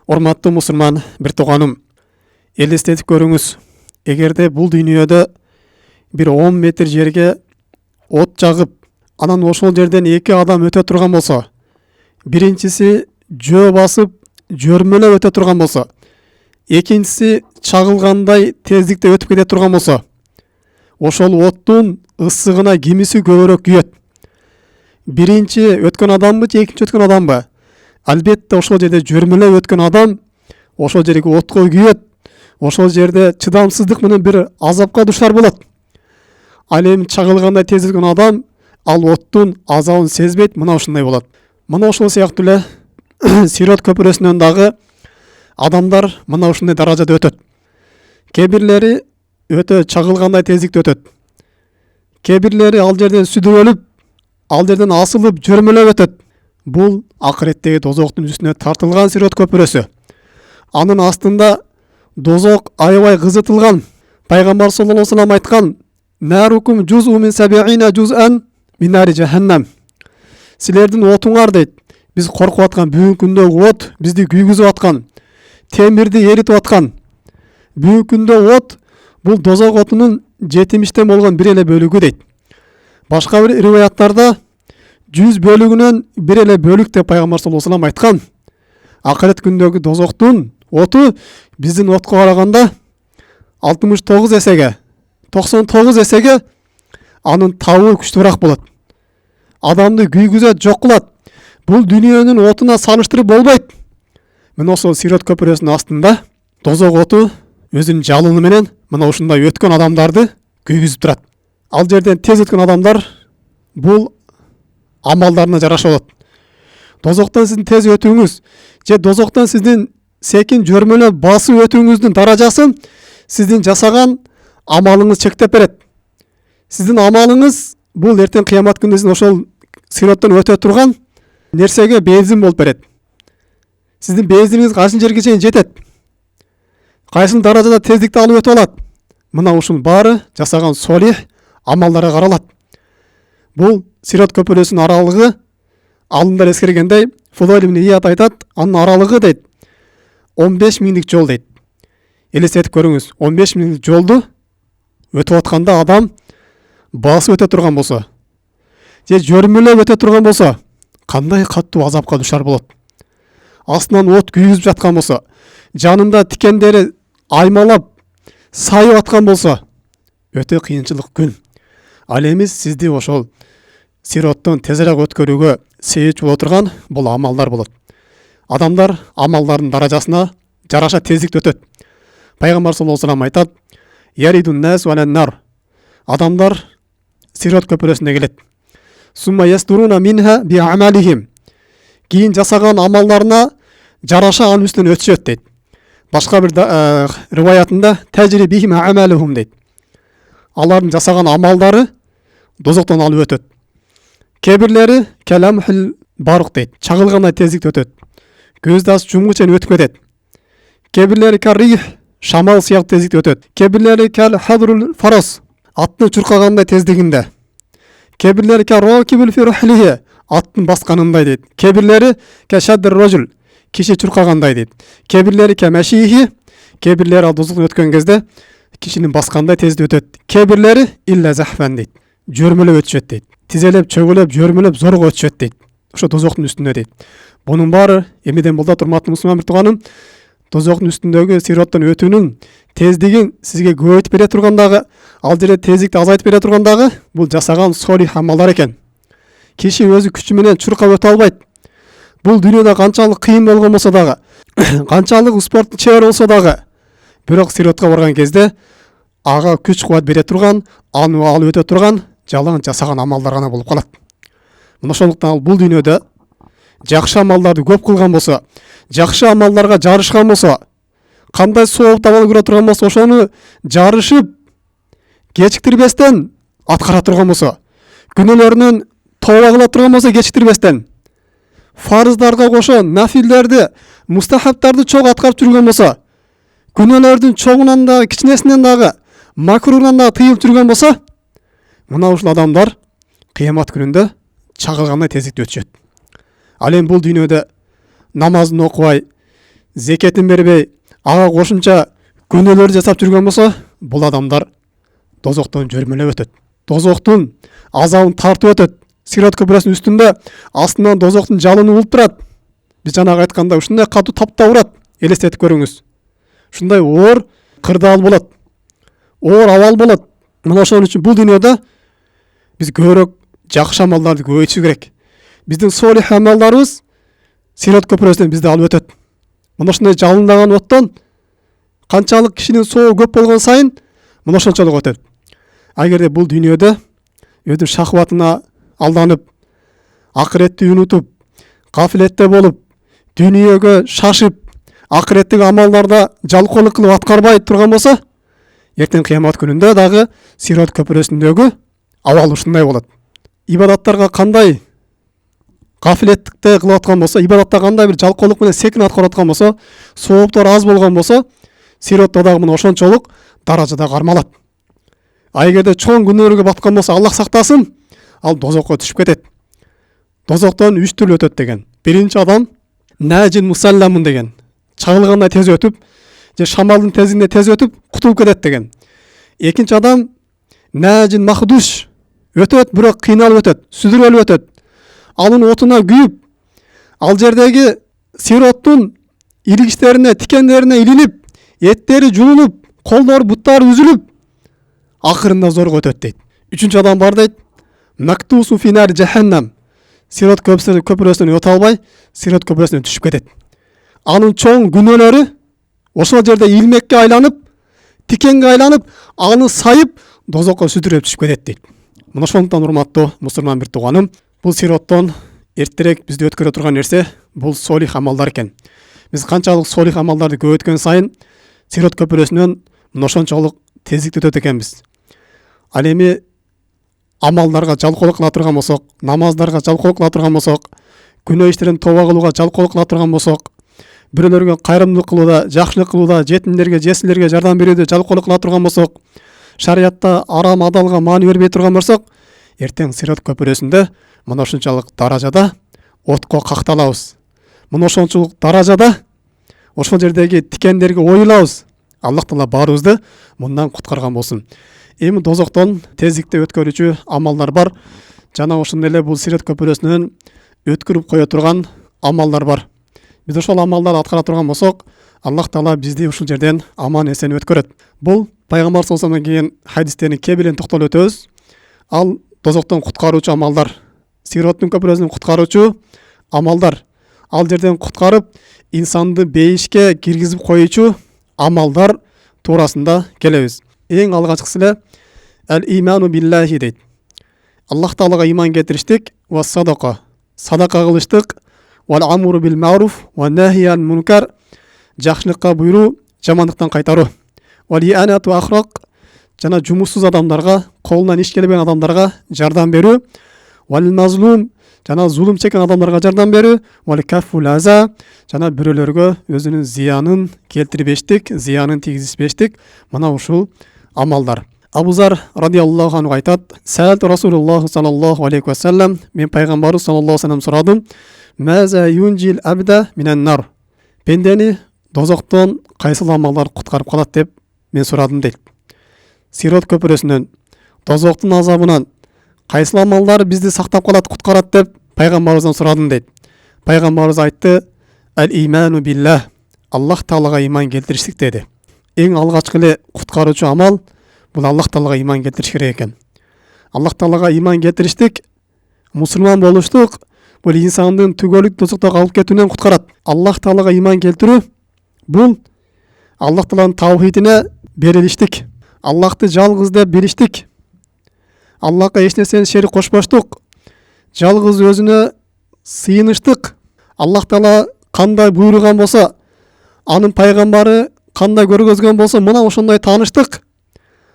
Урматтуу мусульман бир тууганым, элестетип көрүңүз. Эгерде бул дүйнөдө бир 10 метр жерге от жагып, анан ошол жерден 2 адам өтө турган болсо, биринчиси жөө басып, жөрмөлөп өтө турган болсо, экинчиси чагылгандай тездикте өтүп кете турган болсо, ошол оттун ысыгына кимиси көбүрөөк күйөт? Биринчи өткөн адамбы же экинчи өткөн адамбы? Албетте ошол жерде жөрмөлөп өткөн адам ошол жерге отко күйөт. Ошол жерде чыдамсыздык менен бир азапка душар болот. Ал эми чагылгандай тез өткөн адам ал оттун азабын сезбейт, мына ушундай болот. Мына ошол сыяктуу эле Сирот көпүрөсүнөн дагы адамдар мына ушундай даражада өтөт. Кээ бирлери өтө чагылгандай тездикте өтөт. Кээ бирлери ал жерден сүдүрөлүп, ал жерден асылып, жөрмөлөп өтөт. Бул акыреттеги дозоктун үстүнө тартылган Сирот көпүрөсү. Анын астында дозок аябай кызытылган. Пайгамбар саллаллаху алейхи вассалам айткан: "Нарукум жузу мин сабиина жузан мин нари жаханнам." Силердин отуңар дейт. Биз коркуп аткан бүгүнкү күндөгү от бизди күйгүзүп аткан, темирди эритип аткан. Бүгүнкү күндө от бул дозок отунун 70 болгон бир эле бөлүгү дейт. Башка бир риваяттарда 100 бөлүгүнөн бир эле бөлүк деп Пайгамбар саллаллаху алейхи вассалам айткан. Акырет күндөгү дозоктун оту биздин отко караганда 69 эсеге, 99 эсеге анын табы күчтүүрөөк болот. Адамды күйгүзөт, жок кылат. Бул дүйнөнүн отуна салыштырып болбойт. Мына ошол Сирот көпүрөсүнүн астында дозок оту өзүнүн жалыны менен мына ушундай өткөн адамдарды күйгүзүп турат. Ал жерден тез өткөн адамдар бул амалдарына жараша болот. Дозоктон сиздин тез өтүүңүз же дозоктон сиздин секин жөрмөлөп басып өтүүңүздүн даражасын сиздин жасаган амалыңыз чектеп берет. Сиздин амалыңыз бул эртең кыямат күнү сиздин ошол Сироттон өтө турган нерсеге бензин болуп берет. Сиздин бензиниңиз кайсы жерге чейин жетет? Кайсы даражада тездикти алып өтүп алат? Мына ушунун баары жасаган солих амалдарга каралат. Бул Сирот көпүрөсүнүн аралыгы алымдар эскергендей, Фудайл ибн Ияд айтат, анын аралыгы дейт 15 миңдик жол дейт. Элестетип көрүңүз, 15 миңдик жолду өтүп атканда адам басып өтө турган болсо, же жөрмөлөп өтө турган болсо, кандай каттуу азапка душар болот. Астынан от күйгүзүп жаткан болсо, жанында тикендери аймалап сайып аткан болсо, өтө кыйынчылык күн. Ал эми сизди ошол Сироттон тезирээк өткөрүүгө себепчи боло турган бул амалдар болот. Адамдар амалдардын даражасына жараша тездикте өтөт. Пайгамбар саллаллаху алейхи вассалам айтат: "Яридун нас ва нар." Адамдар Сирот көпүрөсүнө келет. "Сумма ястуруна минха би амалихим." Кийин жасаган амалдарына жараша анын үстүнөн өтүшөт дейт. Башка бир риваятында тажри бихим амалухум дейт. Алардын жасаган амалдары дозоктон алып өтөт. Кээ бирлери каламхил барук дейт. Чагылгандай тездикте өтөт. Көздү ачып жумгу чейин өтүп кетет. Кээ бирлери каррих шамал сыяктуу тездикте өтөт. Кээ бирлери кал хадрул фарас аттын чуркагандай тездигинде. Кээ бирлери карокибул фирхлихи аттын басканындай дейт. Кээ бирлери кашадр рожул киши чуркагандай дейт. Кээ бирлери камашихи, кээ бирлери ал дозоктон өткөн кезде кишинин баскандай тездикте өтөт. Кээ бирлери илля захфан дейт. Жөрмөлөп өтүшөт дейт. Тизелеп, чөгөлөп, жөрмөлөп зорго өтүшөт дейт. Ошо дозоктун үстүнө дейт. Бунун баары эмнеден болот, урматтуу мусулман бир тууганым? Дозоктун үстүндөгү Сироттон өтүүнүн тездигин сизге көбөйтүп бере тургандагы, ал жерде тездикти азайтып бере тургандагы бул жасаган солих амалдар экен. Киши өзү күчү менен чуркап өтө албайт. Бул дүйнөдө канчалык кыйын болгон болсо дагы, канчалык спорттун чебер болсо дагы, бирок Сиротко барган кезде ага күч кубат бере турган, аны алып өтө турган жалаң жасаган амалдар гана болуп калат. Мына ошондуктан ал бул дүйнөдө жакшы амалдарды көп кылган болсо, жакшы амалдарга жарышкан болсо, кандай сооп табалы көрө турган болсо, ошону жарышып кечиктирбестен аткара турган болсо, күнөөлөрүнөн тооба кыла турган болсо кечиктирбестен, фарыздарга кошо нафилдерди, мустахабтарды чоң аткарып жүргөн болсо, күнөөлөрдүн чоңунан дагы, кичинесинен дагы, макрунан дагы тыйылып жүргөн болсо, мына ушул адамдар кыямат күнүндө чагылгандай тездикте өтүшөт. Ал эми бул дүйнөдө намазын окубай, зекетін бербей, ага кошумча күнөөлөр жасап жүргөн болсо, бул адамдар дозоктон жөрмөлөп өтөт. Дозоктун азабын тартып өтөт. Сират көпүрөсүнүн үстүндө астынан дозоктун жалыны улуп турат. Биз жанагы айтканда ушундай катуу таптап урат. Элестетип көрүңүз. Ушундай оор кырдаал болот. Оор абал болот. Мына ошон үчүн бул дүйнөдө биз көбүрөөк жакшы амалдарды көбөйтүш керек. Биздин солих амалдарыбыз Сират көпүрөсүнөн бизди алып өтөт. Мына ушундай жалындаган оттон канчалык кишинин соо көп болгон сайын мына ошончолук өтөт. Агерде бул дүйнөдө өзүнүн шахватына алданып, акыретти унутуп, гафилетте болуп, дүйнөгө шашып, акыреттеги амалдарда жалкоолук кылып аткарбай турган болсо, эртең кыямат күнүндө дагы Сират көпүрөсүндөгү абал ушундай болот. Ибадаттарга кандай гафилеттикте кылып аткан болсо, ибадатта кандай бир жалкоолук менен секин аткарып аткан болсо, сооптор аз болгон болсо, Сиратта дагы мына ошончолук даражада кармалат. А эгерде чоң күнөөлөргө баткан болсо, Аллах сактасын, ал дозокко түшүп кетет. Дозоктон 3 түрлүү өтөт деген. Биринчи адам нажин мусалламун деген. Чагылгандай тез өтүп, же шамалдын тезинде тез өтүп, кутулуп кетет деген. Экинчи адам нажин махдуш өтөт, бирок кыйналып өтөт, сүзүрөлүп өтөт. Анын отуна күйүп, ал жердеги сироттун иригичтерине, тикендерине илинип, эттери жулунуп, колдору, буттары үзүлүп, акырында зорго өтөт дейт. Үчүнчү адам бар дейт. Мактусу финар жаханнам. Сират көпүрөсүнөн өтө албай, Сират көпүрөсүнөн түшүп кетет. Анын чоң күнөөлөрү ошол жерде илмекке айланып, тикенге айланып, аны сайып, дозокко сүзүрүп түшүп кетет дейт. Мына ошондуктан урматтуу мусулман бир тууганым, бул сироттон эртерээк бизди өткөрө турган нерсе бул солих амалдар экен. Биз канчалык солих амалдарды көбөйткөн сайын Сират көпүрөсүнөн мына ошончолук тездикте өтөт экенбиз. Ал эми амалдарга жалкоолук кыла турган болсок, намаздарга жалкоолук кыла турган болсок, күнөө иштерин тооба кылууга жалкоолук кыла турган болсок, бирөөлөргө кайрымдуулук кылууда, жакшылык кылууда, жетимдерге, жесирлерге жардам берүүдө жалкоолук кыла турган болсок, шариятта арам адалга маани бербей турган болсок, эртең Сират көпүрөсүндө мына ошончолук даражада отко какталабыз. Мына ошончолук даражада ошол жердеги тикендерге оюлабыз. Аллах Таала баарыбызды мындан куткарган болсун. Эми дозоктон тездикте өткөрүүчү амалдар бар. Жана ошондой эле бул Сират көпүрөсүнөн өткөрүп кое турган амалдар бар. Биз ошол амалдарды аткара турган болсок, Аллах Таала бизди ушул жерден аман эсен өткөрөт. Бул пайгамбар саллаллаху алейхи ва саллямдан келген хадистердин кээ-бирин токтолуп өтөбүз. Ал дозоктон куткаруучу амалдар, Сираттын көпүрөсүнөн куткаруучу амалдар. Ал жерден куткарып, инсанды бейишке киргизип коюучу амалдар туурасында келебиз. Эң алгачкысы эле ал-иману биллахи дейт. Аллах Таалага иман келтириштик, ва садака, садака кылыштык, вал амру бил маруф ва нахи ан мункар, жакшылыкка буйруу, жамандыктан кайтаруу. Вал ианату ахрак, жана жумушсуз адамдарга, колунан иш келбеген адамдарга жардам берүү. Вал мазлум, жана зулум чеккен адамдарга жардам берүү. Вал каффул аза, жана бирөөлөргө өзүнүн зыянын келтирбештик, зыянын тийгизбештик. Мына ушул амалдар. Абу Зар радиаллаху анху айтат: "Саалту Расулуллах саллаллаху алейхи ва саллям, мен пайгамбарыбыз саллаллаху алейхи ва саллям сурадым. Маза юнжил абда минан нар. Пендени дозоктон кайсыл амалдар куткарып калат деп мен сурадым" дейт. Сират көпүрөсүнөн, дозоктун азабынан кайсыл амалдар бизди сактап калат, куткарат деп пайгамбарыбыздан сурадым дейт. Пайгамбарыбыз айтты: "Ал-иману биллах", Аллах Таалага иман келтириштик деди. Эң алгачкы эле куткаруучу амал бул Аллах Таалага иман келтириш керек экен. Аллах Таалага иман келтириштик, мусулман болуштук, бул инсандын түгөлүк дозоктогу алып кетүүнөн куткарат. Аллах Таалага иман келтирүү бул Аллах Тааланын таухидине берилиштик, Аллахты жалгыз деп билиштик, Аллахка эч нерсени шерик кошпоштук, жалгыз өзүнө сыйыныштык. Аллах Таала кандай буйруган болсо, анын пайгамбары кандай көргөзгөн болсо, мына ошондой тааныштык.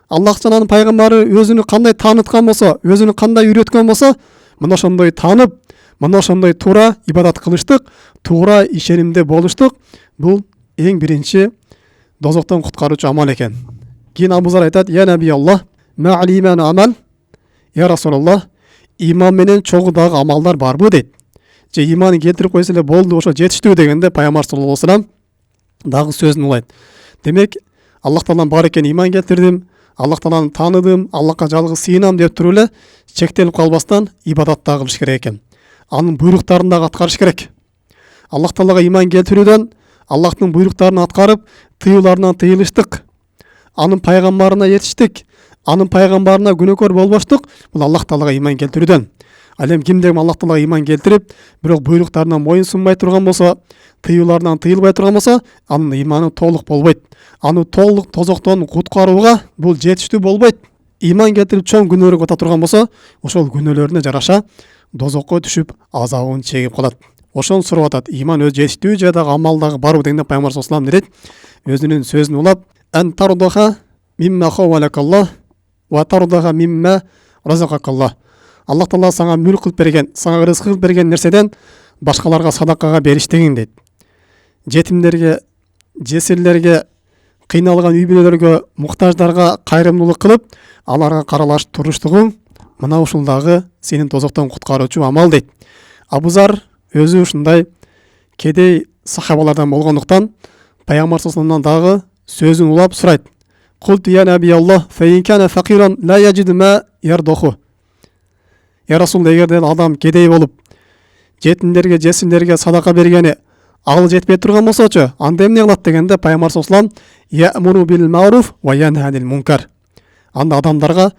Аллах жана анын пайгамбары өзүнү кандай тааныткан болсо, өзүнү кандай үйрөткөн болсо, мына ошондой таанып, мына ошондой туура ибадат кылыштык, туура ишенимде болуштук. Бул эң биринчи дозоктон куткаруучу амал экен. Кийин Абу Зар айтат: "Я наби Аллах, ма алиман амал?" Я Расулаллах, иман менен чогуу дагы амалдар барбы дейт. Же иманы келтирип койсо эле болду, ошо жетиштүү дегенде пайгамбар саллаллаху алейхи ва саллям дагы сөзүн улайт. Демек Аллах Тааланын бар экенин иман келтирдим, Аллах Тааланы тааныдым, Аллахка жалгыз сыйынам деп туруп эле чектелип калбастан ибадат дагы кылыш керек экен. Анын буйруктарын дагы аткарыш керек. Аллах Таалага иман келтирүүдөн Аллахтын буйруктарын аткарып, тыюуларынан тыйылыштык, анын пайгамбарына жетиштик, анын пайгамбарына күнөөкөр болбоштук, бул Аллах Таалага иман келтирүүдөн. Ал эми кимде Аллах Таалага иман келтирип, бирок буйруктарына моюн сунбай турган болсо, тыюуларынан тыйылбай турган болсо, анын иманы толук болбойт. Аны толук тозоктон куткарууга бул жетиштүү болбойт. Иман келтирип чоң күнөөлөр бата турган болсо, ошол күнөөлөрүнө жараша дозокко түшүп азабын чегип калат. Ошону сурап атат. Иман өз жетиштүү же дагы амалдагы барбы дегенде Пайгамбар саллаллаху алейхи ва саллям өзүнүн сөзүн улап, ан тардаха мимма хавалакаллах ва тардаха мимма разакакаллах. Аллах Таала сага мүлк кылып берген, сага рызык кылып берген нерседен башкаларга садакага бериш деген дейт. Жетимдерге, жесирлерге, кыйналган үй бүлөлөргө, муктаждарга кайрымдуулук кылып, аларга каралаш туруштугуң мына ушул дагы сенин тозоктон куткаруучу амал дейт. Абу Зар өзү ушундай кедей сахабалардан болгондуктан Пайгамбар саллаллаху алейхи ва саллямдан дагы сөзүн улап сурайт. Култу я наби Аллах, фа ин кана факиран ла яджид ма ярдоху. Я Расул, эгерде адам кедей болуп, жетимдерге, жесирлерге садака бергени ал жетпей турган болсочу, анда эмне кылат дегенде Пайгамбар саллаллаху алейхи ва саллям я'муру бил ма'руф ва янха анил мункар. Анда адамдарга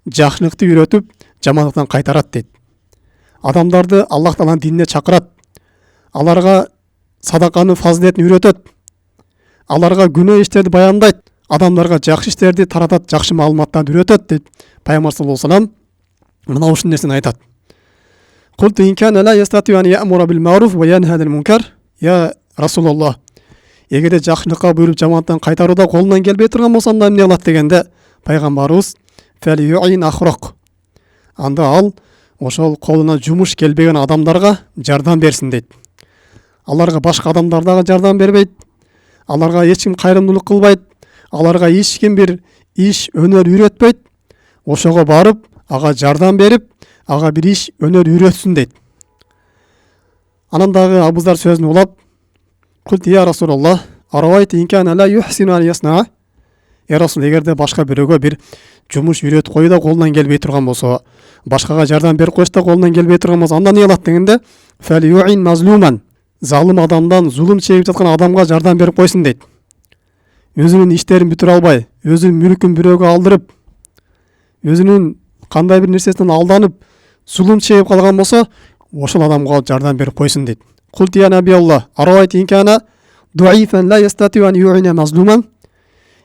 жакшылыкты үйрөтүп, жамандыктан кайтарат дейт. Адамдарды Аллах Тааланын динине чакырат. Аларга садаканын фазилетин үйрөтөт. Аларга күнөө иштерди баяндайт. Адамдарга жакшы иштерди таратат, жакшы маалыматтарды үйрөтөт дейт. Пайгамбар саллаллаху алейхи ва саллям мына ушул нерсени айтат. Култу ин кана ла ястатиу ан я'мура бил ма'руф ва янха анил мункар. Я Расулаллах, эгерде жакшылыкка буйруп жамандыктан кайтарууда колунан келбей турган болсо, анда эмне кылат дегенде Пайгамбарыбыз фалюин ахрак. Анда ал ошол колуна жумуш келбеген адамдарга жардам берсин дейт. Аларга башка адамдар дагы жардам бербейт. Аларга эч ким кайрымдуулук кылбайт. Аларга эч ким бир иш, өнөр үйрөтпөйт. Ошого барып, ага жардам берип, ага бир иш, өнөр үйрөтсүн дейт. Анан дагы Абу Зар сөзүн улап, Култи я Расулаллах, аравайт ин кана ла юхсину ан ясна. Я Расул, эгерде башка бирөөгө бир жумуш үйрөтүп коюу да колунан келбей турган болсо, башкага жардам берип коюш да колунан келбей турган болсо, анда эмне кылат дегенде фалюин мазлуман. Залым адамдан, зулум чегип жаткан адамга жардам берип койсун дейт. Өзүнүн иштерин бүтүрө албай, өзүнүн мүлкүн бирөөгө алдырып, өзүнүн кандай бир нерсесинен алданып, зулум чегип калган болсо, ошол адамга жардам берип койсун дейт. Култи я наби Аллах, аравайт ин кана дуифан ла ястатиу ан ю'ина мазлуман.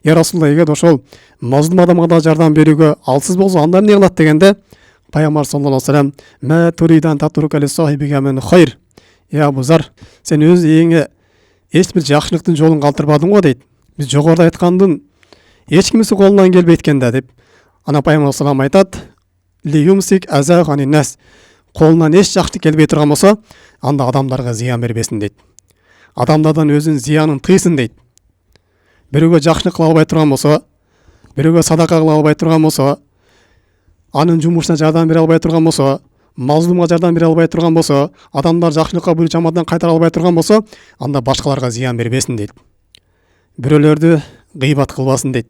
Я Расулаллах, эгерде ошол мазлум адамга да жардам берүүгө алсыз болсо, анда эмне кылат дегенде Пайгамбар саллаллаху алейхи ва саллям ма туридан татрука ли сахибига мен хайр. Я Абу Зар, сен өз ээңе эч бир жакшылыктын жолун калтырбадың го дейт. Биз жогоруда айткандын эч кимиси колунан келбейт экен да деп. Ана Пайгамбар саллаллаху алейхи ва саллям айтат: ли юмсик азаханин нас. Колунан эч жакшылык келбей турган болсо, анда адамдарга зыян бербесин дейт. Адамдардан өзүнүн зыянын тыйсын дейт. Бирөөгө жакшылык кыла албай турган болсо, бирөөгө садака кыла албай турган болсо, анын жумушуна жардам бере албай турган болсо, мазлумга жардам бере албай турган болсо, адамдар жакшылыкка буйруп жамандыктан кайтара албай турган болсо, анда башкаларга зыян бербесин дейт. Бирөөлөрдү гыйбат кылбасын дейт.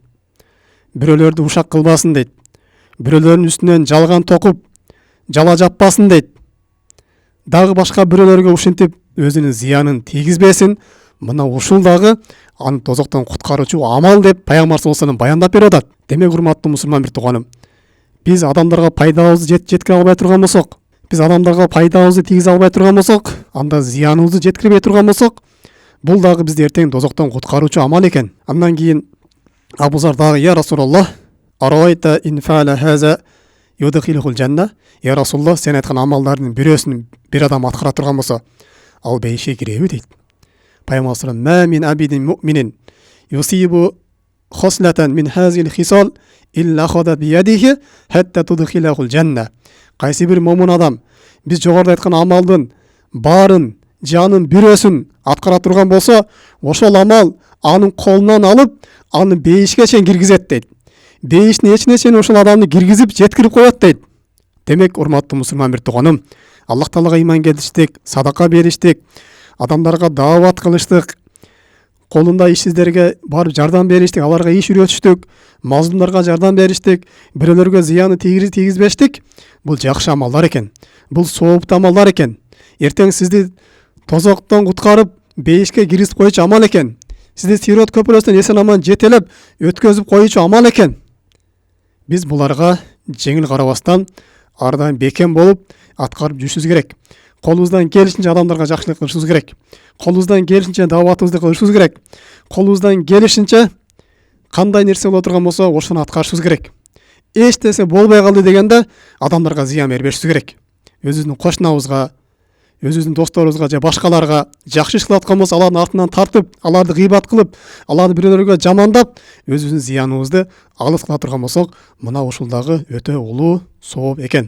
Бирөөлөрдү ушак кылбасын дейт. Бирөөлөрдүн үстүнөн жалган токуп, жала жаппасын дейт. Дагы башка бирөөлөргө ушинтип өзүнүн зыянын тийгизбесин. Мына ушул дагы аны тозоктон куткаруучу амал деп Пайгамбар саллаллаху алейхи ва саллям баяндап берип атат. Демек, урматтуу мусулман бир тууганым, биз адамдарга пайдабызды жеткире албай турган болсок, биз адамдарга пайдабызды тийгизе албай турган болсок, анда зыяныбызды жеткирбей турган болсок, бул дагы бизди эртең тозоктон куткаруучу амал экен. Андан кийин Абу Зар дагы: я Расулаллах, аравайта ин фа'ала хаза юдхилухул жанна. Я Расулаллах, сен айткан амалдардын бирөөсүн бир адам аткара турган болсо, ал бейишке киреби дейт. Пайгамбар саллаллаху алейхи ва саллям: ма мин абидин муъминин юсибу хослатан мин хазил хисал илла хада биядихи хатта tudkhilahul janna. Кайсы бир момун адам биз жогоруда айткан амалдын барын, жанын бирөөсүн аткара турган болсо, ошол амал анын колунан алып, аны бейишке чейин киргизет дейт. Бейиштин эчине чейин ошол адамды киргизип, жеткирип коет дейт. Демек, урматтуу мусулман бир тууганым, Аллах Таалага иман келтиштик, садака бериштик, адамдарга даават кылыштык, колунда ишсиздерге барып жардам бериштик, аларга иш үйрөтүштүк, мазлумдарга жардам бериштик, бирөөлөргө зыяны тийгизбештик. Бул жакшы амалдар экен. Бул сооптуу амалдар экен. Эртең сизди тозоктон куткарып, бейишке киргизип койчу амал экен. Сизди Сирот көпүрөсүнөн эсен аман жетелеп, өткөзүп коюучу амал экен. Биз буларга жеңил карабастан, ар дайым бекем болуп аткарып жүрүшүбүз керек. Колубуздан келишинче адамдарга жакшылык кылышыбыз керек. Колубуздан келишинче дааватыбызды кылышыбыз керек. Колубуздан келишинче кандай нерсе боло турган болсо, ошону аткарышыбыз керек. Эч нерсе болбой калды дегенде адамдарга зыян бербешибиз керек. Өзүбүздүн кошунабызга, өзүбүздүн досторубузга же башкаларга жакшы иш кылып аткан болсо, алардын артынан тартып, аларды гыйбат кылып, аларды бирөөлөргө жамандап, өзүбүздүн зыяныбызды алыс кыла турган болсок, мына ушул дагы өтө улуу сооп экен.